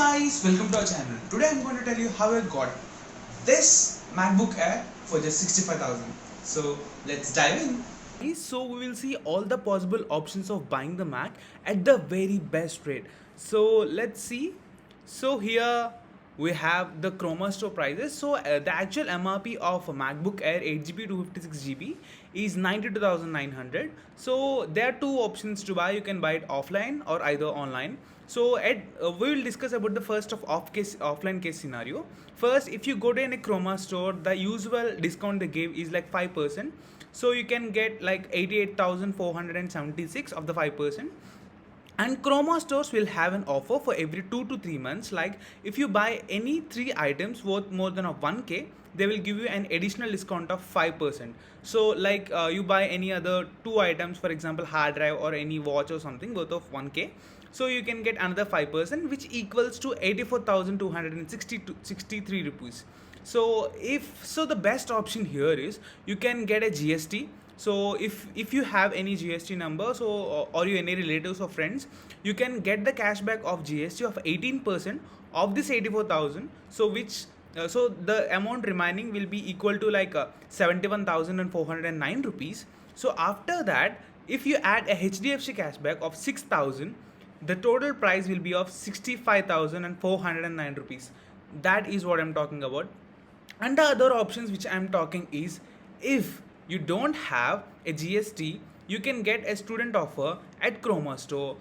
guys, welcome to our channel. Today I'm going to tell you how I got this MacBook Air for just 65,000. So let's dive in. So we will see all the possible options of buying the Mac at the very best rate. So let's see. So here we have the Chroma store prices. So the actual MRP of a MacBook Air 8GB 256GB is 92,900. So there are two options to buy. You can buy it offline or either online. So we will discuss about the first of offline case scenario. First, if you go to any Chroma store, the usual discount they give is like 5%. So you can get like 88,476 of the 5%. And Chroma stores will have an offer for every 2 to 3 months. Like if you buy any 3 items worth more than a 1k, they will give you an additional discount of 5%. So like you buy any other 2 items, for example hard drive or any watch or something worth of 1k, so you can get another 5%, which equals to 84,263 rupees. So the best option here is you can get a GST. So if you have any GST number, or you any relatives or friends, you can get the cashback of GST of 18% of this 84,000. So the amount remaining will be equal to like 71,409 rupees. So after that, if you add a HDFC cashback of 6,000, the total price will be of 65,409 rupees. That is what I'm talking about. And the other options which I'm talking is, if you don't have a GST, you can get a student offer at Chroma store,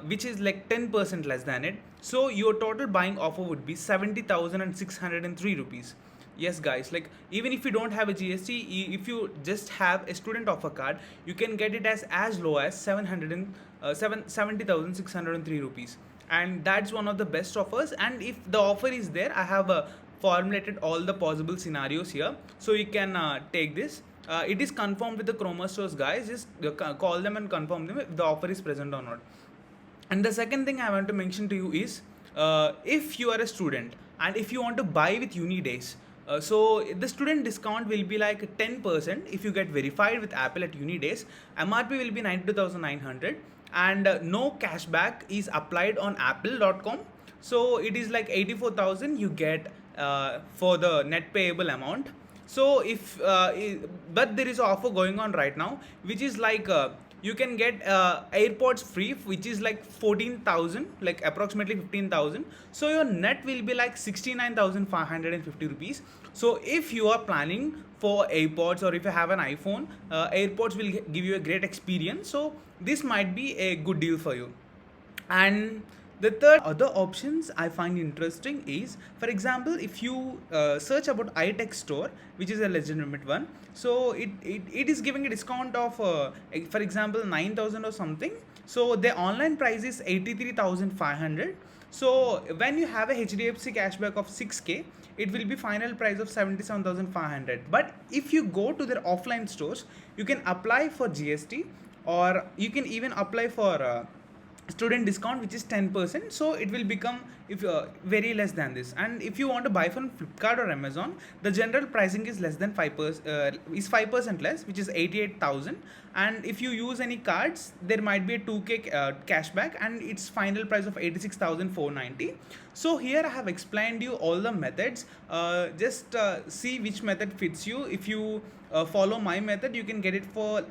which is like 10% less than it. So your total buying offer would be 70,603 rupees. Yes guys, like even if you don't have a GST, if you just have a student offer card, you can get it as low as 70,603 rupees. And that's one of the best offers. And if the offer is there, I have formulated all the possible scenarios here, so you can take this. It is confirmed with the Chroma stores guys. Just call them and confirm them if the offer is present or not. And the second thing I want to mention to you is, if you are a student and if you want to buy with uni days, so the student discount will be like 10% if you get verified with Apple at uni days. MRP will be 92,900, and no cashback is applied on apple.com. So it is like 84,000 you get for the net payable amount. So but there is an offer going on right now, which is like you can get AirPods free, which is like 14,000, like approximately 15,000. So your net will be like 69,550 rupees. So if you are planning for AirPods, or if you have an iPhone, AirPods will give you a great experience. So this might be a good deal for you. And the third other options I find interesting is, for example, if you search about iTech store, which is a legitimate one, so it is giving a discount of for example 9,000 or something. So the online price is 83,500. So when you have a HDFC cashback of 6k, it will be final price of 77,500. But if you go to their offline stores, you can apply for GST, or you can even apply for student discount, which is 10%. So it will become very less than this. And if you want to buy from Flipkart or Amazon, the general pricing is less than 5%, is 5% less, which is 88,000. And if you use any cards, there might be a 2k cashback, and its final price of 86,490. So here I have explained you all the methods. Just see which method fits you. If you follow my method, you can get it for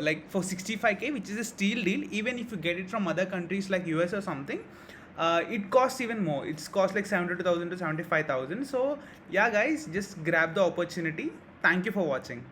like for 65k, which is a steal deal. Even if you get it from other countries like US or something, it costs even more. It's cost like 72,000 to 75,000. So yeah guys, just grab the opportunity. Thank you for watching.